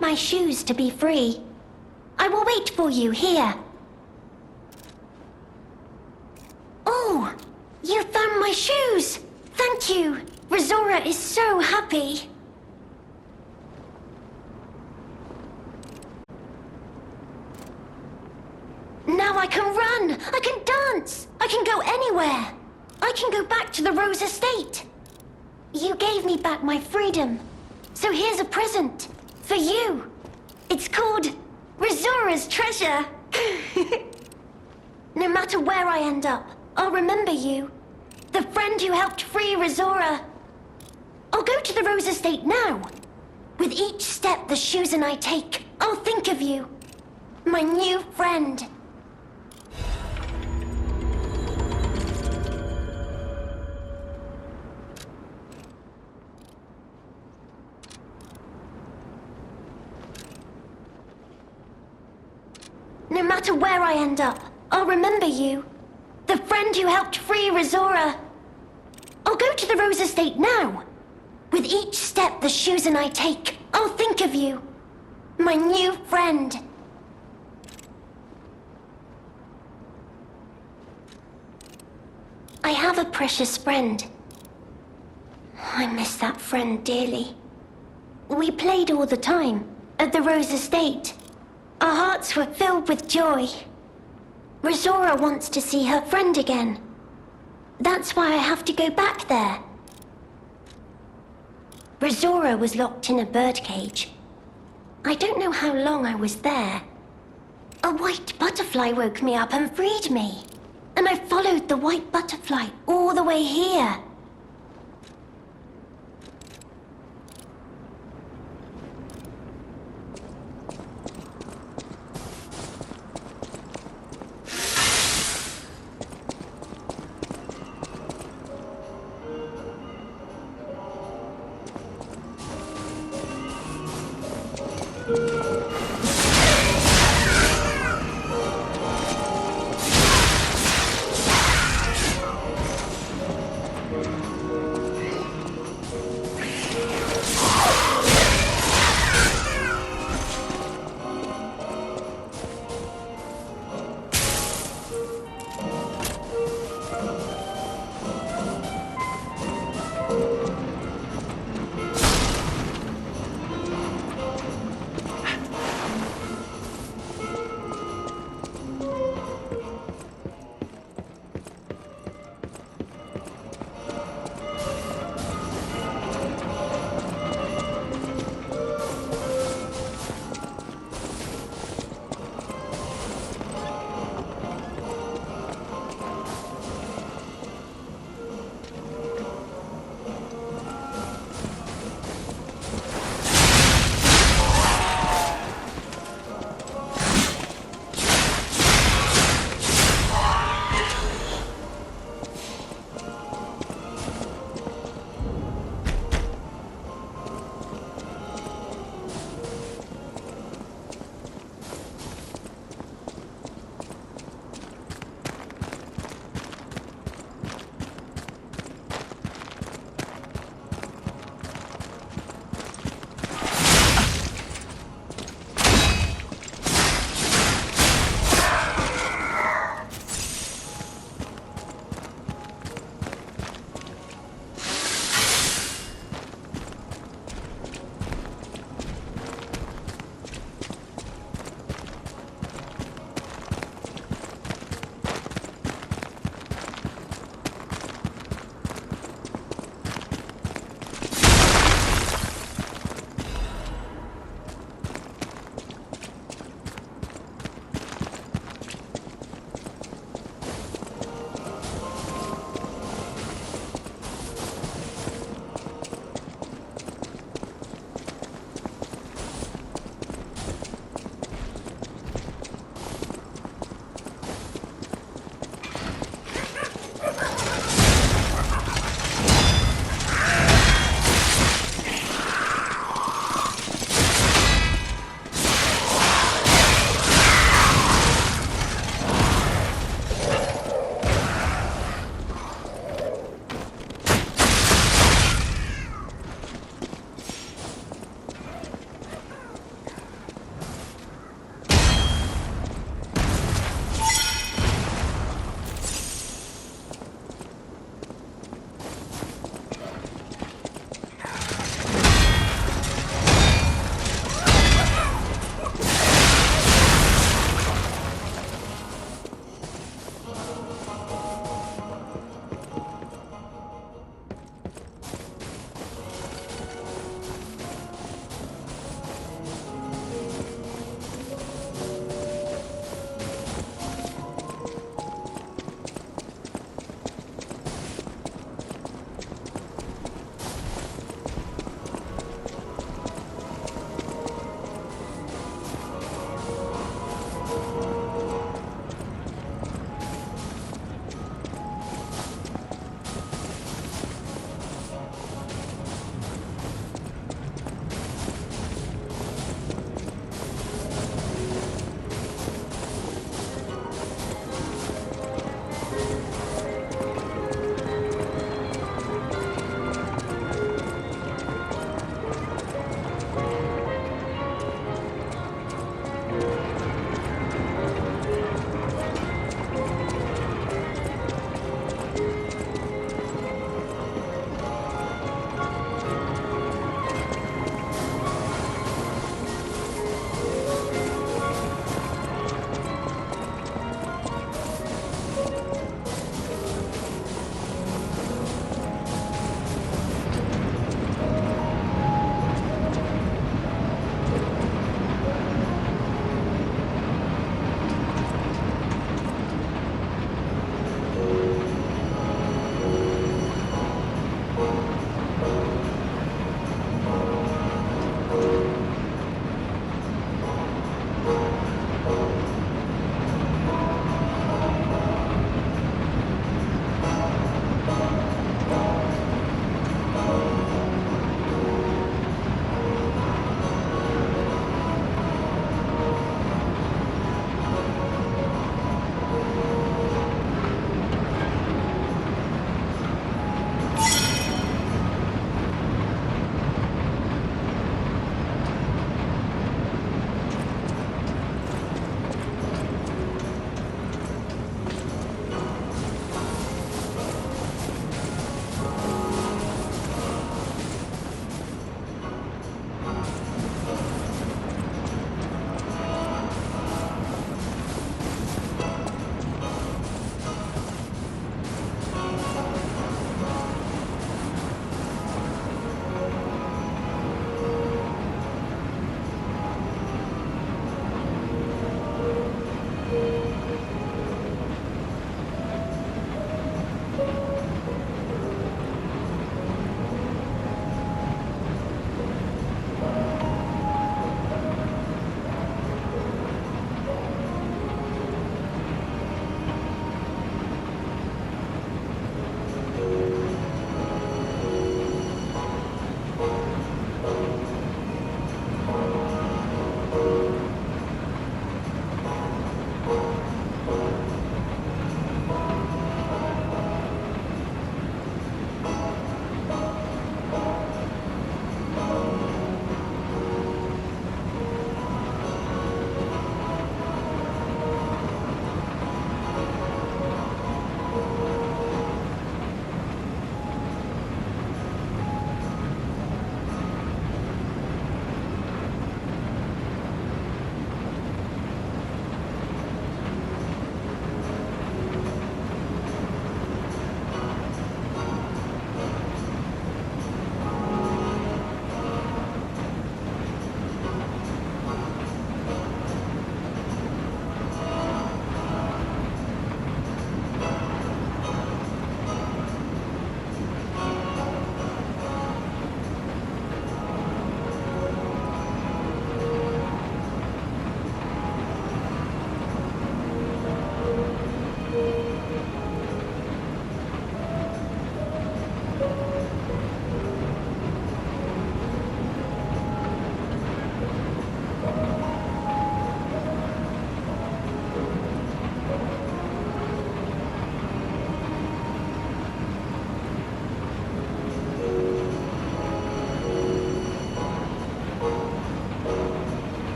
need my shoes to be free. I will wait for you here. Oh, you found my shoes! Thank you! Rizora is so happy. Now I can run! I can dance! I can go anywhere! I can go back to the Rose Estate! You gave me back my freedom. So here's a present. For you. It's called Rizora's Treasure. No matter where I end up, I'll remember you. The friend who helped free Rizora. I'll go to the Rose Estate now. With each step the shoes and I take, I'll think of you. My new friend. No matter where I end up, I'll remember you. The friend who helped free Rizora. I'll go to the Rose Estate now. With each step the shoes and I take, I'll think of you. My new friend. I have a precious friend. I miss that friend dearly. We played all the time at the Rose Estate. Our hearts were filled with joy. Rizora wants to see her friend again. That's why I have to go back there. Rizora was locked in a birdcage. I don't know how long I was there. A white butterfly woke me up and freed me. And I followed the white butterfly all the way here.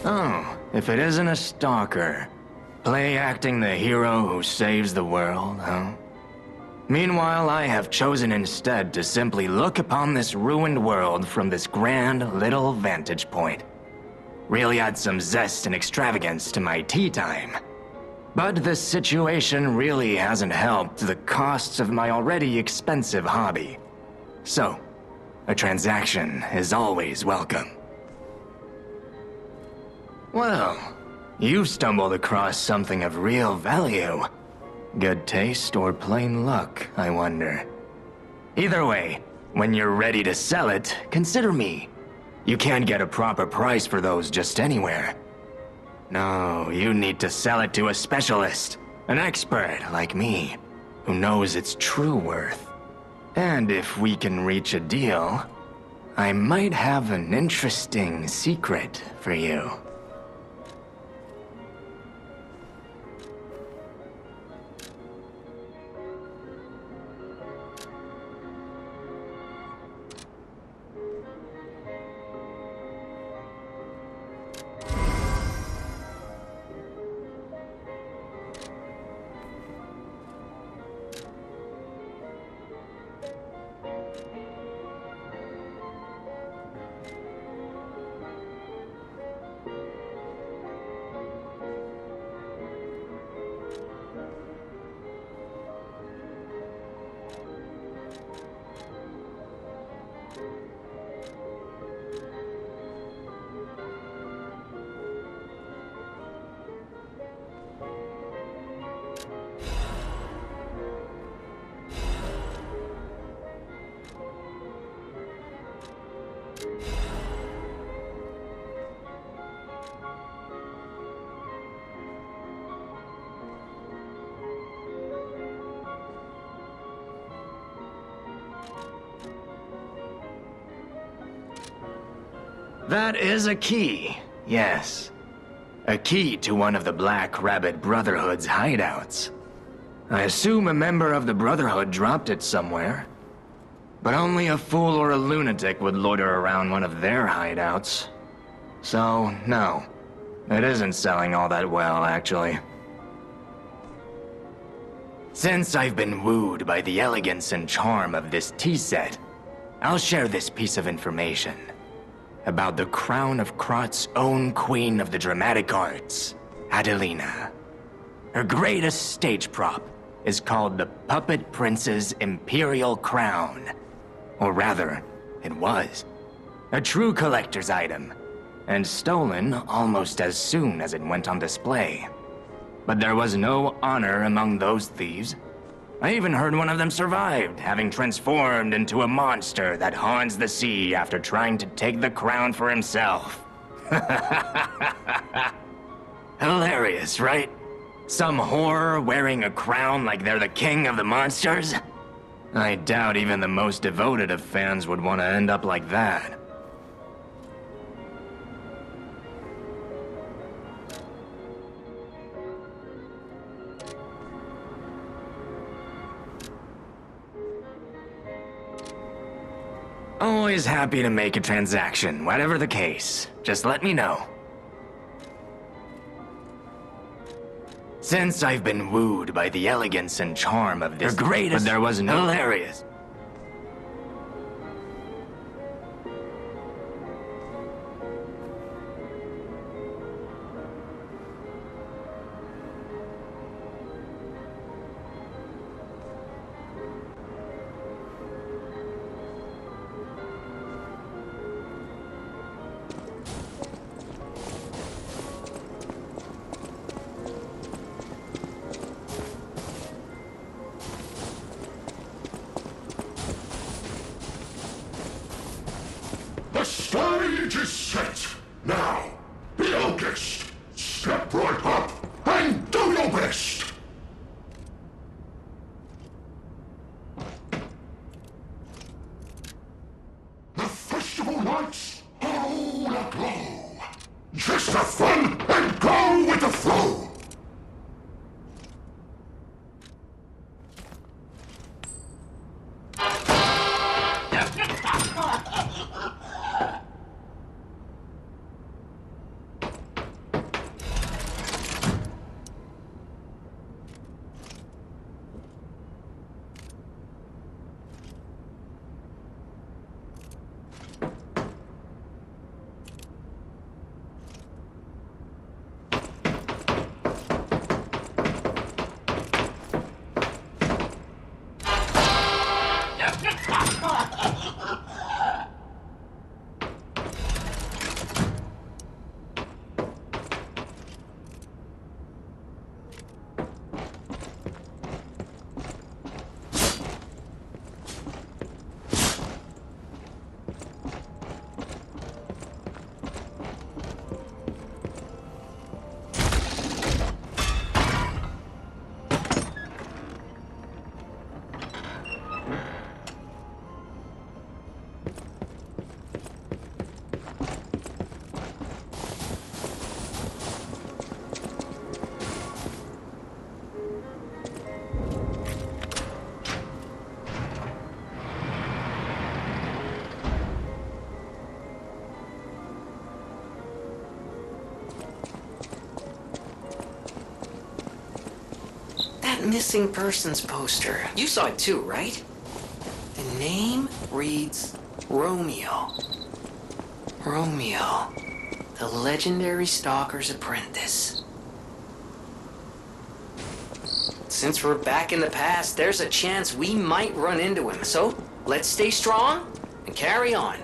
Oh, if it isn't a stalker. Play acting the hero who saves the world, huh? Meanwhile, I have chosen instead to simply look upon this ruined world from this grand little vantage point. Really add some zest and extravagance to my tea time. But this situation really hasn't helped the costs of my already expensive hobby. So, a transaction is always welcome. Well, you've stumbled across something of real value. Good taste or plain luck, I wonder. Either way, when you're ready to sell it, consider me. You can't get a proper price for those just anywhere. No, you need to sell it to a specialist, an expert like me, who knows its true worth. And if we can reach a deal, I might have an interesting secret for you. That is a key, yes. A key to one of the Black Rabbit Brotherhood's hideouts. I assume a member of the Brotherhood dropped it somewhere. But only a fool or a lunatic would loiter around one of their hideouts. So, no. It isn't selling all that well, actually. Since I've been wooed by the elegance and charm of this tea set, I'll share this piece of information. About the crown of Krot's own queen of the dramatic arts, Adelina. Her greatest stage prop is called the Puppet Prince's Imperial Crown. Or rather, it was. A true collector's item, and stolen almost as soon as it went on display. But there was no honor among those thieves. I even heard one of them survived, having transformed into a monster that haunts the sea after trying to take the crown for himself. Hilarious, right? Some whore wearing a crown like they're the king of the monsters? I doubt even the most devoted of fans would want to end up like that. Always happy to make a transaction, whatever the case. Just let me know. Since I've been wooed by the elegance and charm of this greatest, but there was no hilarious. The stage is set. Now, be our guest. Step right up and do your best. The festival lights are all aglow. Just have fun and go with the flow. that missing persons poster. You saw it too, right? The name reads Romeo. Romeo, the legendary stalker's apprentice. Since we're back in the past, there's a chance we might run into him. So, let's stay strong and carry on.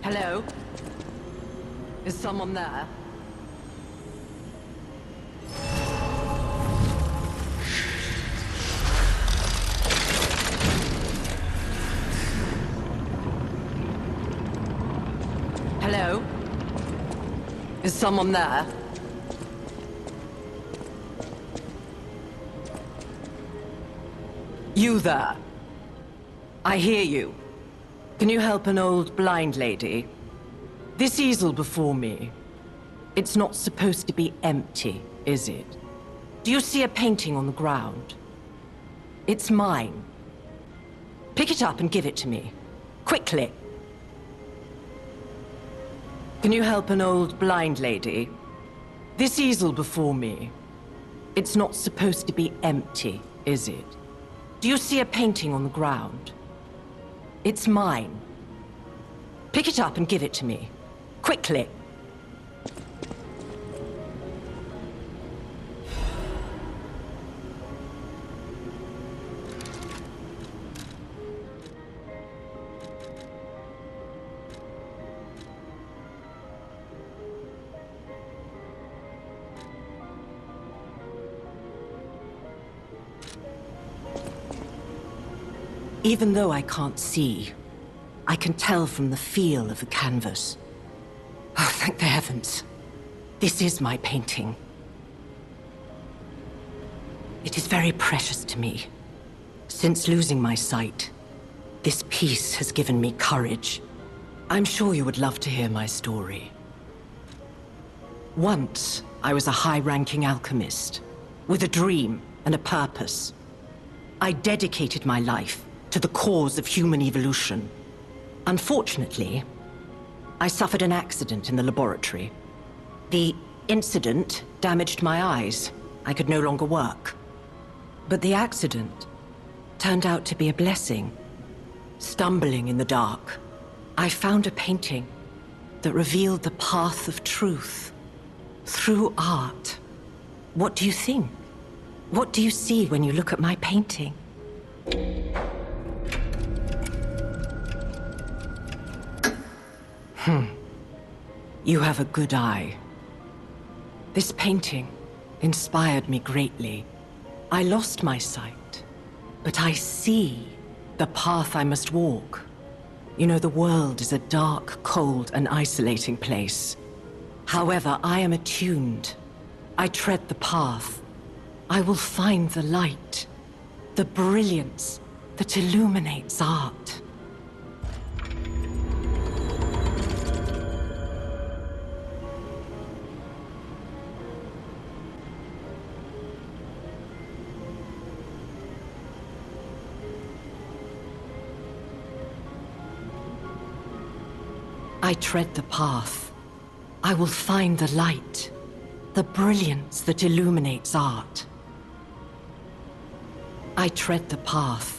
Hello? Is someone there? Hello? Is someone there? You there? I hear you. Can you help an old blind lady? This easel before me, it's not supposed to be empty, is it? Do you see a painting on the ground? It's mine. Pick it up and give it to me. Quickly. Can you help an old blind lady? This easel before me, it's not supposed to be empty, is it? Do you see a painting on the ground? It's mine. Pick it up and give it to me. Quickly. Even though I can't see, I can tell from the feel of the canvas. Oh, thank the heavens. This is my painting. It is very precious to me. Since losing my sight, this piece has given me courage. I'm sure you would love to hear my story. Once, I was a high-ranking alchemist, with a dream and a purpose. I dedicated my life to the cause of human evolution. Unfortunately, I suffered an accident in the laboratory. The incident damaged my eyes. I could no longer work. But the accident turned out to be a blessing. Stumbling in the dark, I found a painting that revealed the path of truth through art. What do you think? What do you see when you look at my painting? You have a good eye. This painting inspired me greatly. I lost my sight, but I see the path I must walk. You know, the world is a dark, cold, and isolating place. However, I am attuned. I tread the path. I will find the light, the brilliance that illuminates art. I tread the path. I will find the light, the brilliance that illuminates art. I tread the path.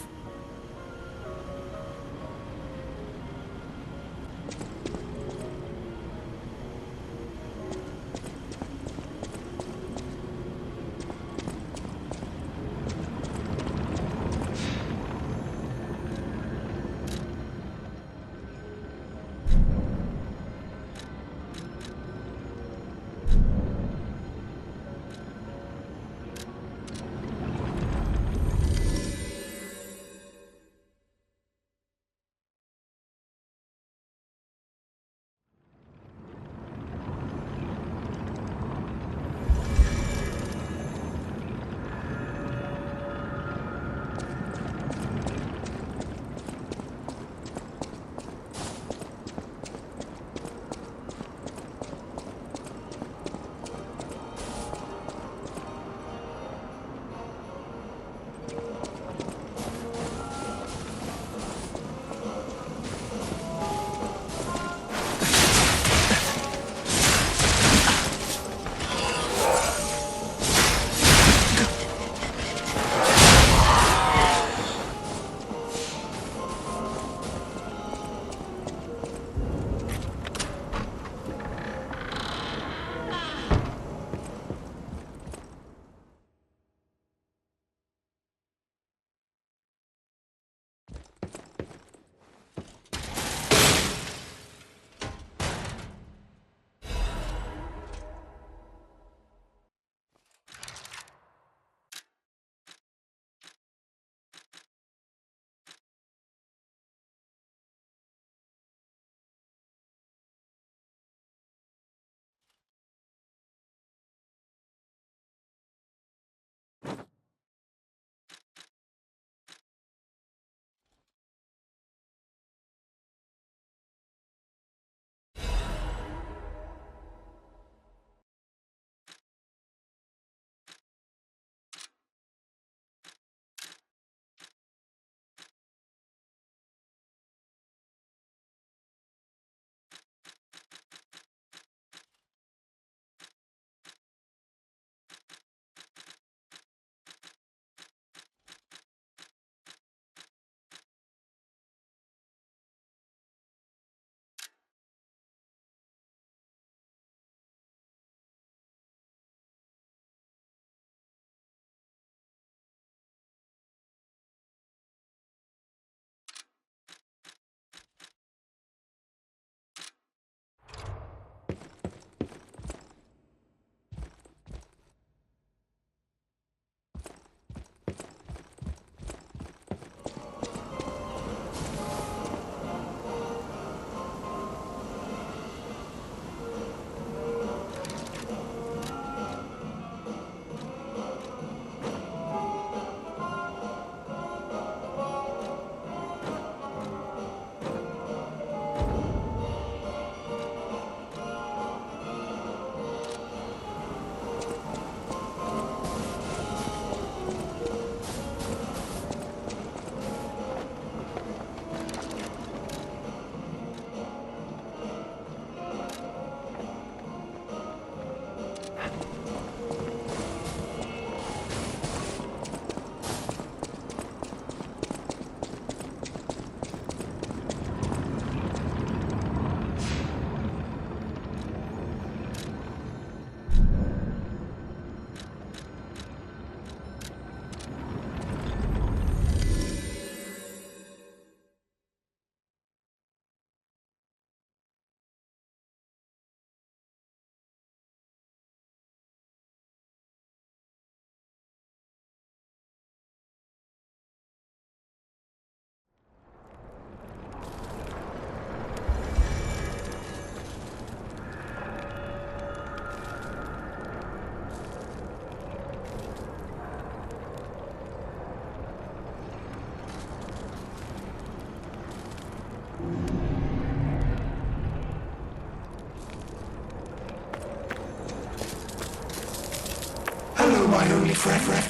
lonely forever.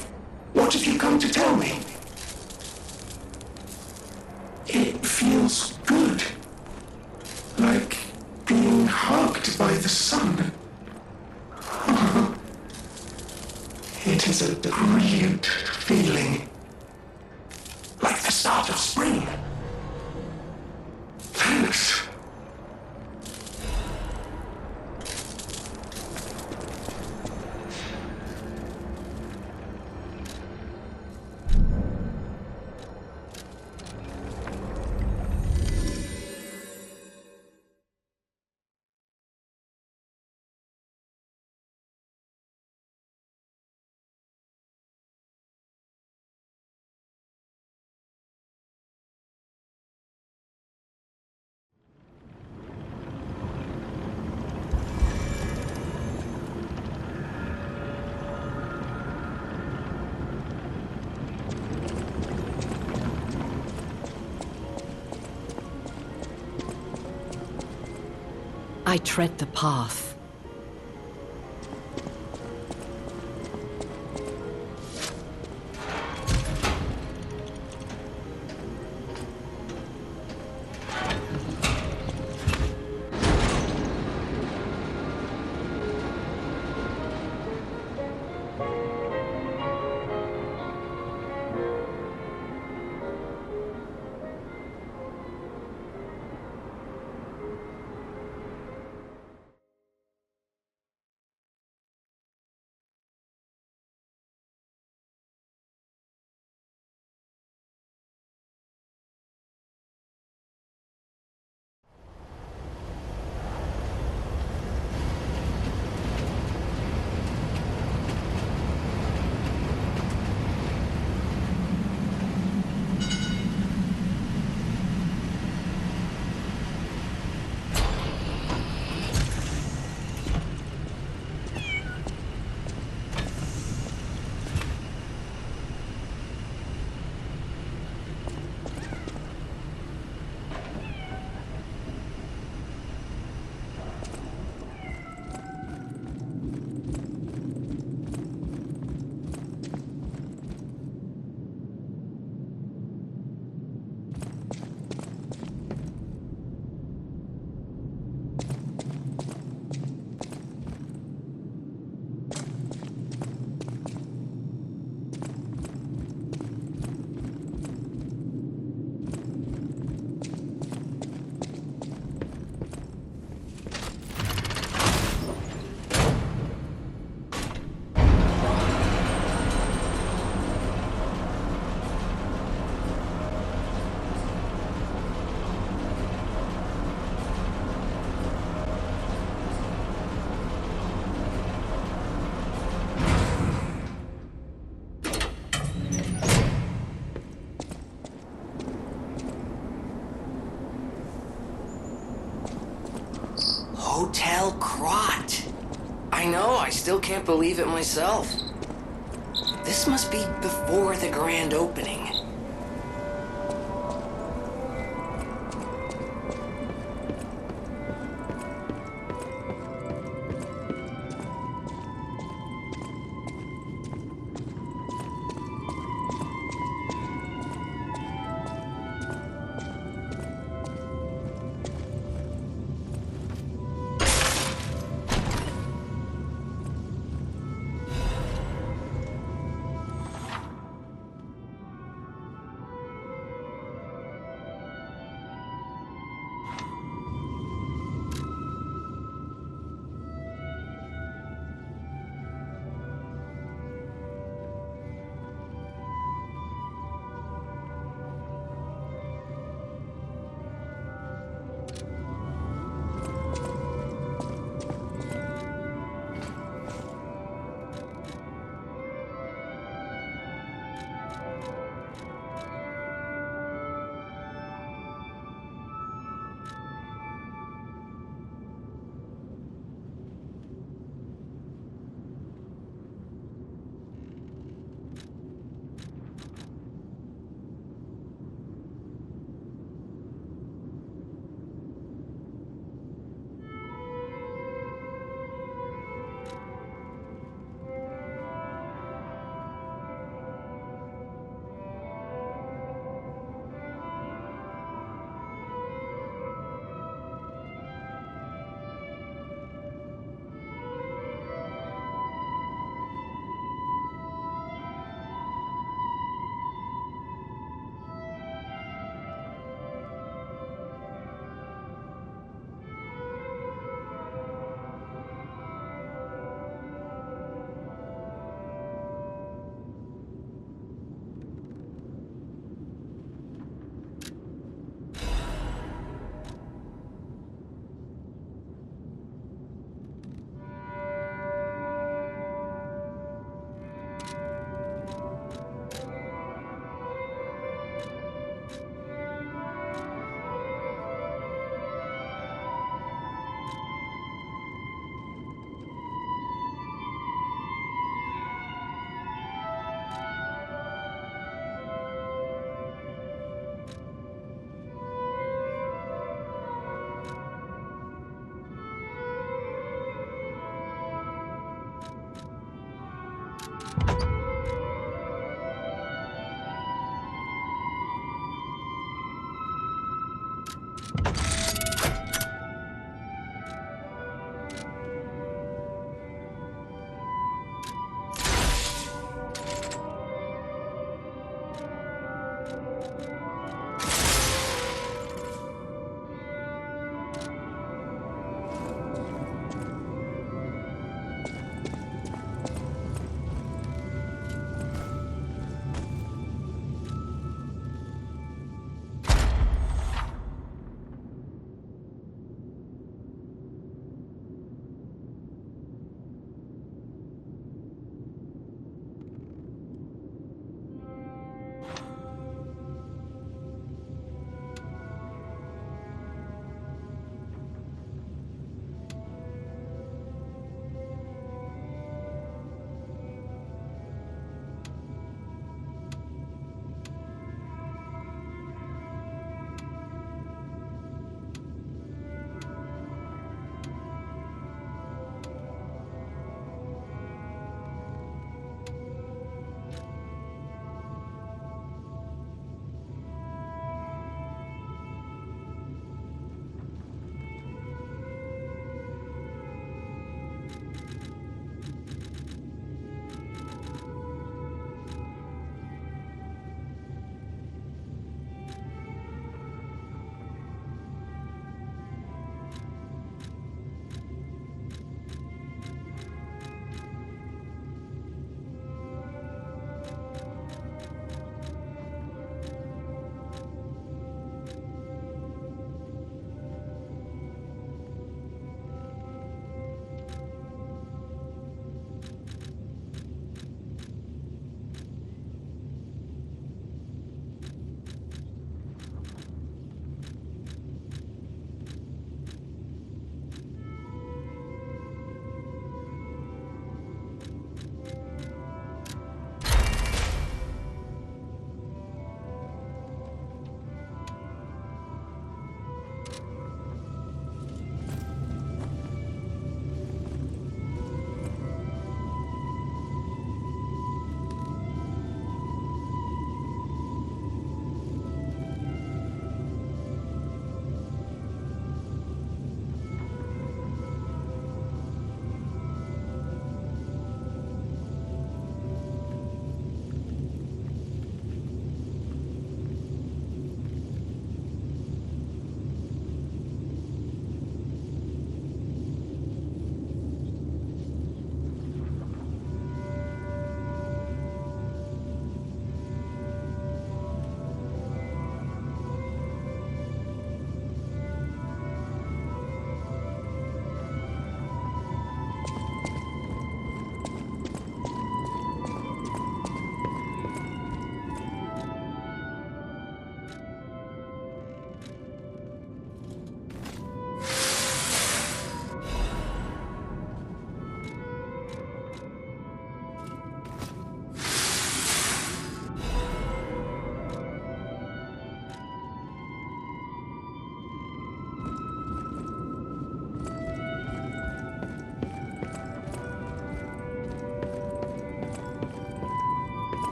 What have you come to tell me? It feels good. Like being hugged by the sun. It is a brilliant feeling. Like the start of spring. Thanks. I tread the path. Hotel Krot. I know, I still can't believe it myself. This must be before the grand opening.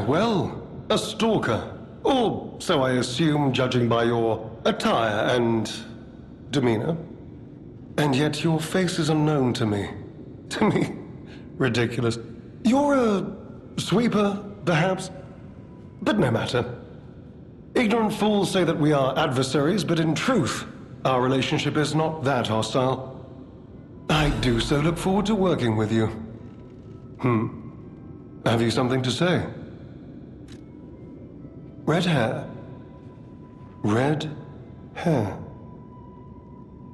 Well, a stalker. Or so I assume, judging by your attire and demeanor. And yet your face is unknown to me. To me? Ridiculous. You're a sweeper, perhaps? But no matter. Ignorant fools say that we are adversaries, but in truth, our relationship is not that hostile. I do so look forward to working with you. Have you something to say? Red hair. Red hair.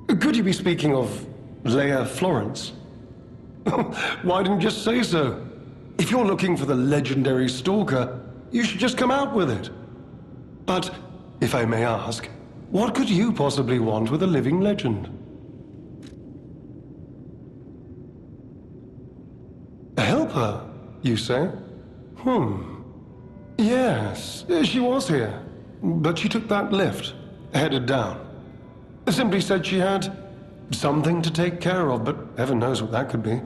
Could you be speaking of Leia Florence? Why didn't you just say so? If you're looking for the legendary stalker, you should just come out with it. But, if I may ask, what could you possibly want with a living legend? Help her, you say? Yes, she was here. But she took that lift, headed down. Simply said she had something to take care of, but heaven knows what that could be.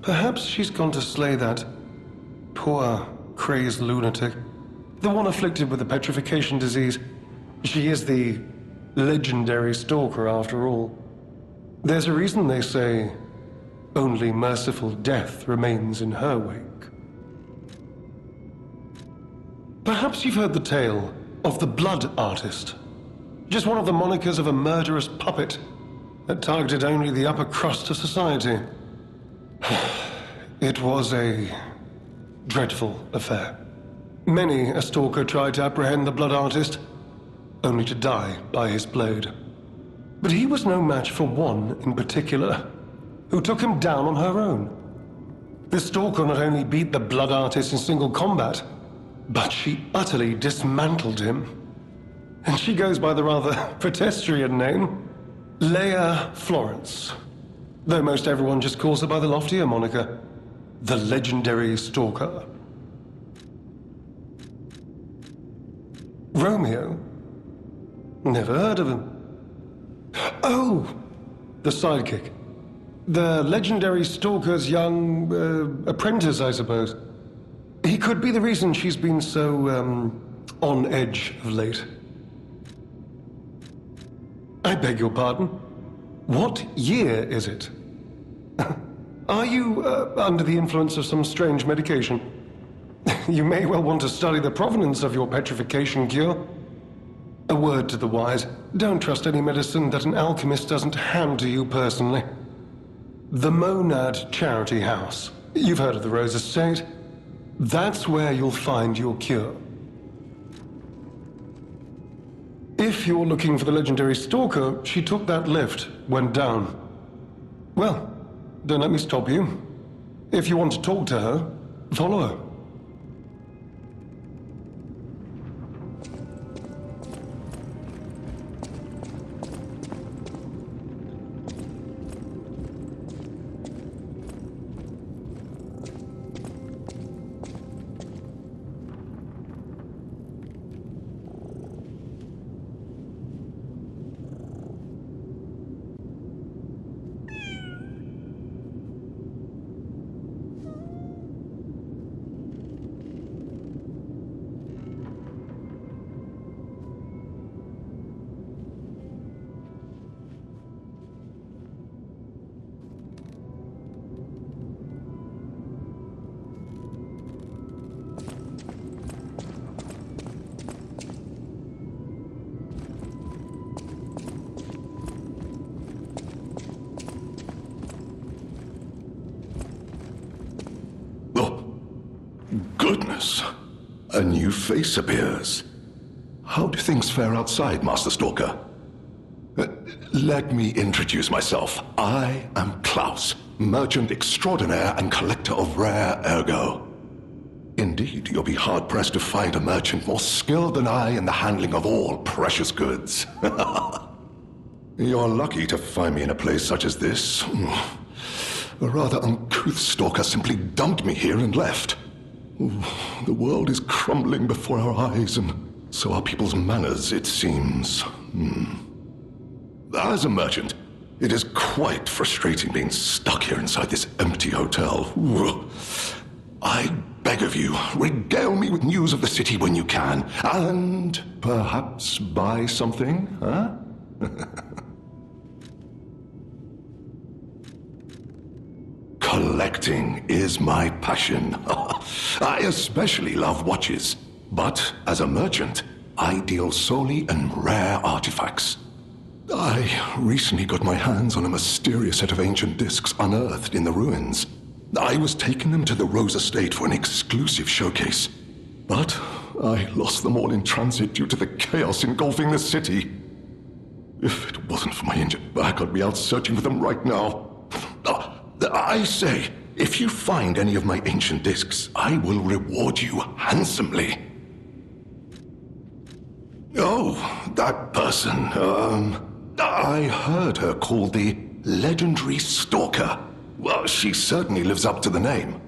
Perhaps she's gone to slay that poor, crazed lunatic. The one afflicted with the petrification disease. She is the legendary stalker, after all. There's a reason they say only merciful death remains in her wake. Perhaps you've heard the tale of the Blood Artist. Just one of the monikers of a murderous puppet that targeted only the upper crust of society. It was a dreadful affair. Many a stalker tried to apprehend the Blood Artist, only to die by his blade. But he was no match for one in particular, who took him down on her own. The stalker not only beat the Blood Artist in single combat, but she utterly dismantled him. And she goes by the rather pedestrian name, Leia Florence. Though most everyone just calls her by the loftier moniker, the legendary stalker. Romeo? Never heard of him. Oh, the sidekick. The legendary stalker's young apprentice, I suppose. He could be the reason she's been so, on edge of late. I beg your pardon? What year is it? Are you under the influence of some strange medication? You may well want to study the provenance of your petrification cure. A word to the wise, don't trust any medicine that an alchemist doesn't hand to you personally. The Monad Charity House. You've heard of the Rose Estate? That's where you'll find your cure. If you're looking for the legendary stalker, she took that lift, went down. Well, don't let me stop you. If you want to talk to her, follow her. Goodness. A new face appears. How do things fare outside, Master Stalker? Let me introduce myself. I am Klaus, merchant extraordinaire and collector of rare ergo. Indeed, you'll be hard-pressed to find a merchant more skilled than I in the handling of all precious goods. You're lucky to find me in a place such as this. A rather uncouth stalker simply dumped me here and left. The world is crumbling before our eyes, and so are people's manners, it seems. As a merchant, it is quite frustrating being stuck here inside this empty hotel. I beg of you, regale me with news of the city when you can, and perhaps buy something, huh? Collecting is my passion. I especially love watches, but as a merchant, I deal solely in rare artifacts. I recently got my hands on a mysterious set of ancient discs unearthed in the ruins. I was taking them to the Rose Estate for an exclusive showcase, but I lost them all in transit due to the chaos engulfing the city. If it wasn't for my injured back, I'd be out searching for them right now. I say, if you find any of my ancient discs, I will reward you handsomely. Oh, that person, I heard her called the legendary Stalker. Well, she certainly lives up to the name.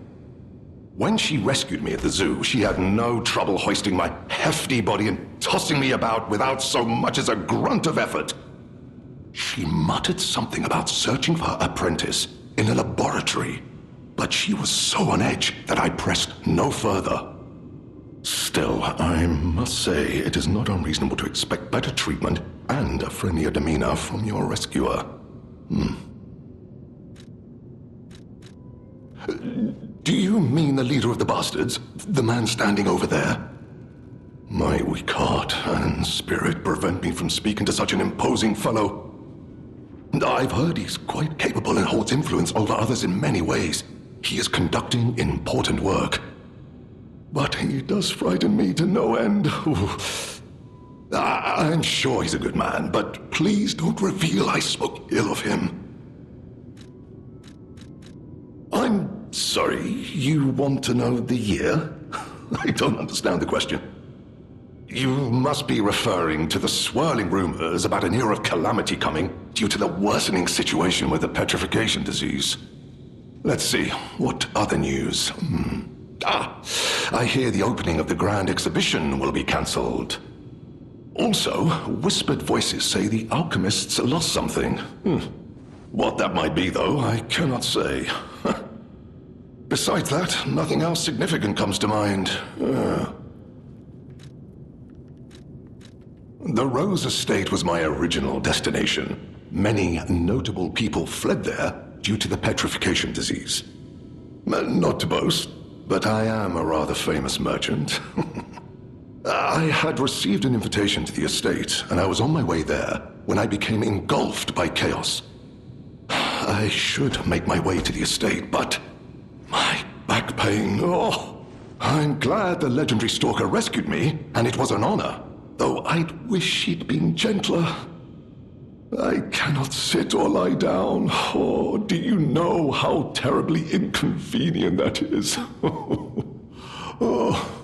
When she rescued me at the zoo, she had no trouble hoisting my hefty body and tossing me about without so much as a grunt of effort. She muttered something about searching for her apprentice in a laboratory, but she was so on edge that I pressed no further. Still, I must say it is not unreasonable to expect better treatment and a friendlier demeanor from your rescuer. Do you mean the leader of the bastards? The man standing over there? My weak heart and spirit prevent me from speaking to such an imposing fellow. I've heard he's quite capable and holds influence over others in many ways. He is conducting important work. But he does frighten me to no end. I'm sure he's a good man, but please don't reveal I spoke ill of him. I'm sorry, you want to know the year? I don't understand the question. You must be referring to the swirling rumors about an era of calamity coming due to the worsening situation with the petrification disease. Let's see, what other news? I hear the opening of the Grand Exhibition will be cancelled. Also, whispered voices say the alchemists lost something. What that might be, though, I cannot say. Besides that, nothing else significant comes to mind. The Rose Estate was my original destination. Many notable people fled there due to the petrification disease. Not to boast, but I am a rather famous merchant. I had received an invitation to the estate, and I was on my way there when I became engulfed by chaos. I should make my way to the estate, but my back pain, I'm glad the legendary stalker rescued me, and it was an honor, though I'd wish she'd been gentler. I cannot sit or lie down. Oh, do you know how terribly inconvenient that is? Oh.